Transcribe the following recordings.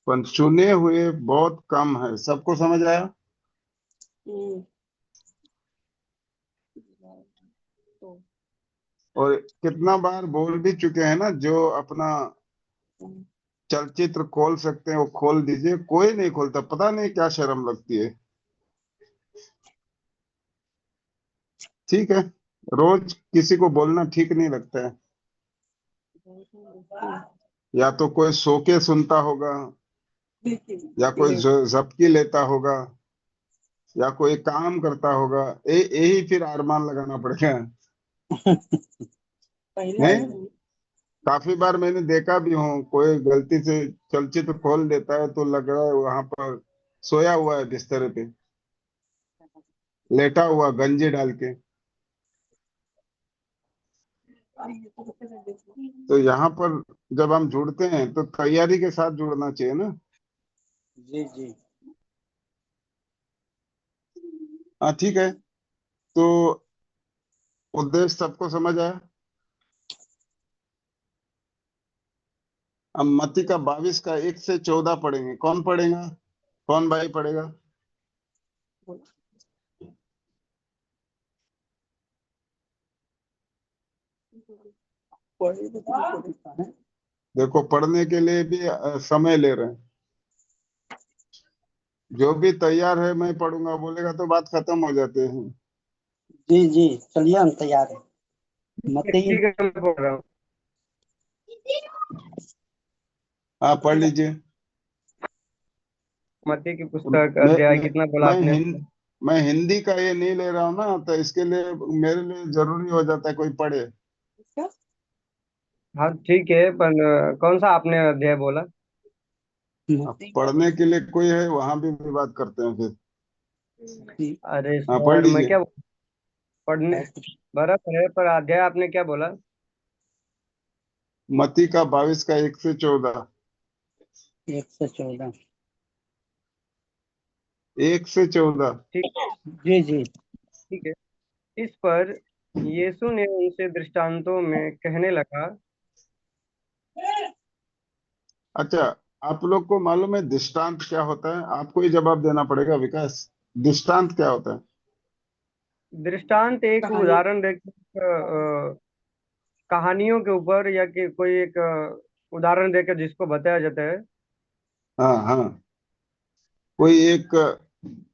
पर चुने हुए बहुत कम है। सबको समझ आया? हम्म, और कितना बार बोल भी चुके हैं ना, जो अपना हम्म, चलचित्र खोल सकते हैं वो खोल दीजिए। कोई नहीं खोलता, पता नहीं क्या शर्म लगती है। ठीक है, रोज किसी को बोलना ठीक नहीं लगता है। या तो कोई सो के सुनता होगा, या कोई झपकी लेता होगा, या कोई काम करता होगा। यही फिर अरमान लगाना पड़ेगा। पहले नहीं, काफी बार मैंने देखा भी हूँ, कोई गलती से चलचित्र खोल देता है तो लग रहा है वहां पर सोया हुआ है बिस्तर पे, लेटा हुआ गंजी डाल के। तो यहाँ पर जब हम जुड़ते हैं तो तैयारी के साथ जुड़ना चाहिए ना। जी जी। हाँ ठीक है। तो उद्देश्य सबको समझ आया। हम मत्ती का 22 का 1 से 14 पढ़ेंगे। कौन पढ़ेगा? कौन भाई पढ़ेगा? देखो, पढ़ने के लिए भी समय ले रहे हैं। जो भी तैयार है मैं पढ़ूंगा बोलेगा तो बात खत्म हो जाते हैं। जी जी, चलिए हम तैयार हैं। मत्ती ठीक है, मैं बोल रहा हूँ। हाँ, पढ़ लीजिए। मत्ती की पुस्तक मैं अध्याय मैं कितना बोला मैं आपने? मैं हिंदी का ये नहीं ले रहा हूँ ना, तो इसके लिए मेरे लिए जरूरी हो जाता है कोई पढ़े। हाँ ठीक है, पर कौन सा आपने अध्याय बोला? अब पढ़ने के लिए कोई है, वहां भी बात करते हैं फिर। अरे हाँ, पढ़ सर, मैं लीजिए। क्या पढ़ने बराबर है, पर अध्याय आपने क्या बोला? मत्ती का 22 का 1 से 14। 1 से 14। 1 से 14। ठीक। जी जी। ठीक है। इस पर यीशु ने उनसे दृष्टांतों में कहने लगा। अच्छा, आप लोग को मालूम है दृष्टांत क्या होता है? आपको ही जवाब देना पड़ेगा विकास। दृष्टांत क्या होता है? दृष्टांत एक कहानी। उदाहरण देकर कहानियों के ऊपर, या कि कोई एक उदाहरण देकर जिसको बताया जाता है। हाँ हाँ, कोई एक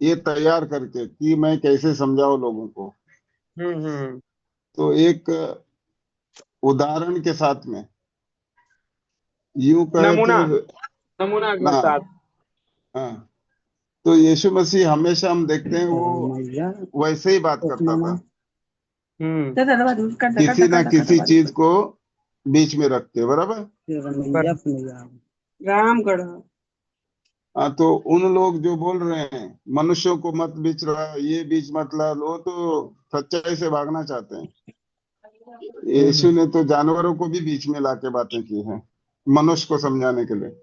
ये तैयार करके कि मैं कैसे समझाऊं लोगों को। हम्म। तो एक उदाहरण के साथ में, यूं कहे तो। नमूना। नमूना के ना। साथ। हाँ, तो यीशु मसीह हमेशा हम देखते हैं वो मैया वैसे ही बात करता उपमा। था। हम्म। किसी ना किसी चीज को बीच में रखते, बराबर। मैया मैया राम गढ़। हाँ, तो उन लोग जो बोल रहे हैं मनुष्यों को मत बीच रहा, ये बीच मत ला, वो तो सच्चाई से भागना चाहते हैं। यीशु ने तो जानवरों को भी बीच में लाके बातें की हैं, मनुष्य को समझाने के लिए।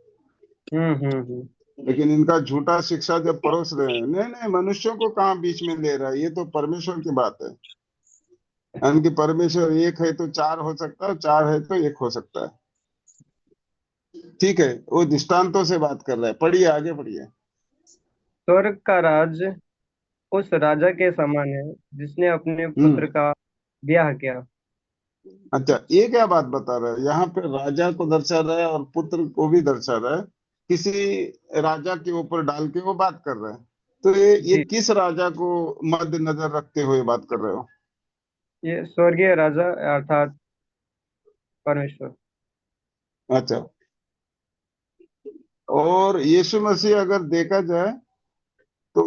हम्म। लेकिन इनका झूठा शिक्षा जब परोस रहे हैं, नहीं नहीं, मनुष्यों को कहाँ बीच में ले रहा है, ये तो परमेश्वर की बात है। यानी कि परमेश्वर एक है तो चार हो सकता है, चार है तो एक हो सकता है। ठीक है, वो दृष्टांतों से बात कर रहा है। पढ़िए, आगे पढ़िए। स्वर्ग का राज उस राजा के समान है जिसने अपने पुत्र हम्म। का ब्याह किया। अच्छा, ये क्या बात बता रहा है? यहाँ पे राजा को दर्शा रहा है और पुत्र को भी दर्शा रहा है। किसी राजा के ऊपर डाल के वो बात कर रहा है। तो ये जी, किस राजा को मद्देनजर रखते हुए बात कर रहे हो? ये स्वर्गीय राजा अर्थात परमेश्वर। अच्छा, और यीशु मसीह अगर देखा जाए तो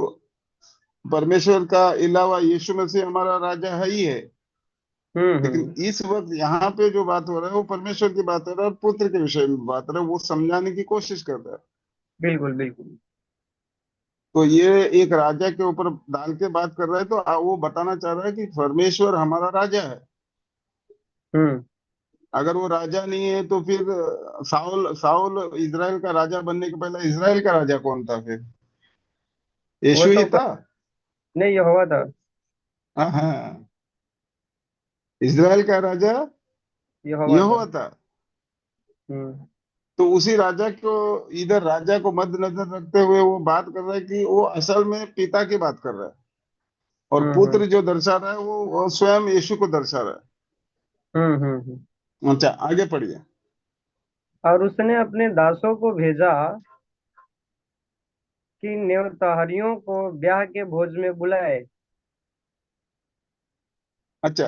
परमेश्वर का अलावा यीशु मसीह हमारा राजा है ही है। लेकिन हम्म। इस वक्त यहाँ पे जो बात हो रहा है वो परमेश्वर की बात हो रहा है और पुत्र के विषय में बात हो रहा है, वो समझाने की कोशिश कर रहा है। बिल्कुल बिल्कुल। तो ये एक राजा के ऊपर डाल के बात कर रहा है, तो वो बताना चाह रहा है कि परमेश्वर हमारा राजा है। हम्म। अगर वो राजा नहीं है तो फिर साउल साउल इजराइल का राजा बनने के पहले इजराइल का राजा कौन था फिर? वो यीशु ही तो था। नहीं, ये हुआ था। हाँ हाँ, इजराइल का राजा ये हुआ था। यहोवा था। हम्म। तो उसी राजा को, इधर राजा को मद्देनजर रखते हुए वो बात कर रहा है कि वो असल में पिता की बात कर रहा है, और हम्म पुत्र जो दर्शा रहा है वो स्वयं यीशु को दर्शा रहा हम्म। है। अच्छा, आगे पढ़िए। और उसने अपने दासों को भेजा कि न्योताहारियों को ब्याह के भोज में बुलाए। अच्छा,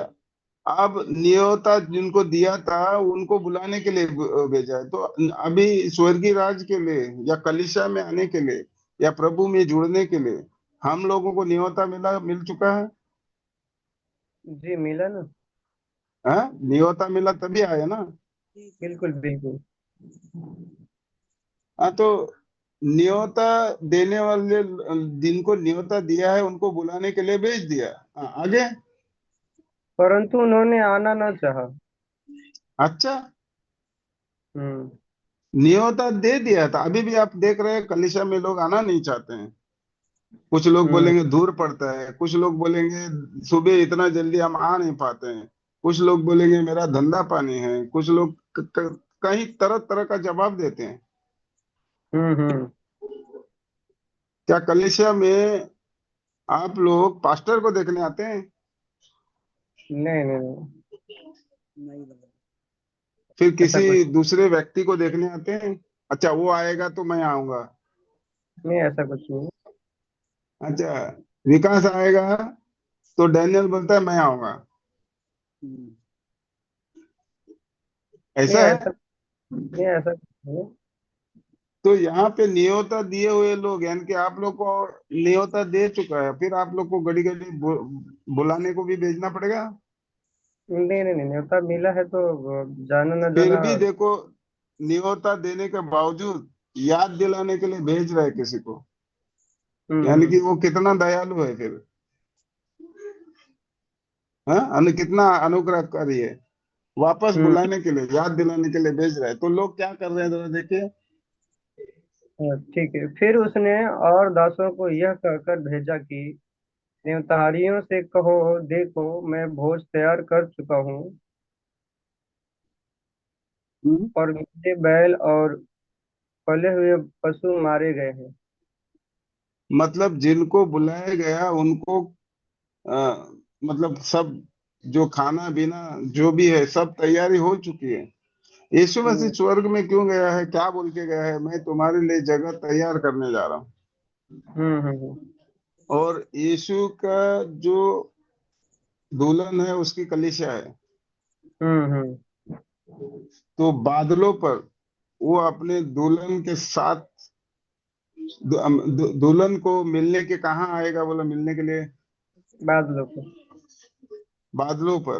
अब न्योता जिनको दिया था उनको बुलाने के लिए भेजा है। तो अभी स्वर्गीय राज के लिए या कलीसिया में आने के लिए या प्रभु में जुड़ने के लिए हम लोगों को न्योता मिल चुका है। जी मिला ना। हाँ, न्योता मिला तभी आए ना। बिल्कुल बिल्कुल। हाँ, तो न्योता देने वाले, जिनको न्योता दिया है उनको बुलाने के लिए भेज दिया। हाँ, आगे। परंतु उन्होंने आना न चाहा। अच्छा, हम्म न्योता दे दिया था, अभी भी आप देख रहे हैं कलीसिया में लोग आना नहीं चाहते हैं। कुछ लोग हम्म बोलेंगे दूर पड़ता है, कुछ लोग बोलेंगे सुबह इतना जल्दी हम आ नहीं पाते हैं, कुछ लोग बोलेंगे मेरा धंधा पानी है, कुछ लोग कहीं तरह तरह का जवाब देते हैं। हम्म। क्या कलीसिया में आप लोग पास्टर को देखने आते हैं? नहीं नहीं नहीं। नहीं लगा। फिर ऐसा कुछ किसी दूसरे व्यक्ति को देखने आते हैं? अच्छा, वो आएगा तो मैं आऊंगा। नहीं, ऐसा कुछ नहीं। अच्छा, विकास आएगा तो डैनियल बोलता है मैं आऊंगा, हम्म। नहीं ऐसा है। ऐसा नहीं, ऐसा कुछ नहीं। तो यहाँ पे न्योता दिए हुए लोग, यानी कि आप लोग को न्योता दे चुका है, फिर आप लोग को घड़ी घड़ी बुलाने को भी भेजना पड़ेगा। नहीं नहीं नहीं, न्योता मिला है तो जाना न फिर जाना। भी देखो, न्योता देने के बावजूद याद दिलाने के लिए भेज रहे किसी को, यानी हम्म कि वो कितना दयालु है फिर। हाँ, कितना अनुग्रहकारी है, वापस हम्म। बुलाने के लिए, याद दिलाने के लिए भेज रहा है। तो लोग क्या कर रहे हैं जरा देखिए। हाँ, ठीक है। फिर उसने और दासों को यह कहकर भेजा कि देवतारियों से कहो, देखो मैं भोज तैयार कर चुका हूँ, हम्म। और मेरे बैल और पले हुए पशु मारे गए हैं। मतलब जिनको बुलाया गया उनको आ, मतलब सब, जो खाना पीना जो भी है सब तैयारी हो चुकी है। यीशु मसीह हम्म स्वर्ग में क्यों गया है, क्या बोल के गया है? मैं तुम्हारे लिए जगह तैयार करने जा रहा हूँ। हम्म। और यीशु का जो दुल्हन है उसकी कलीसिया है। हम्म। तो बादलों पर वो अपने दुल्हन के साथ दुल्हन को मिलने के कहाँ आएगा, बोला मिलने के लिए? बाद लोग। बादलों पर।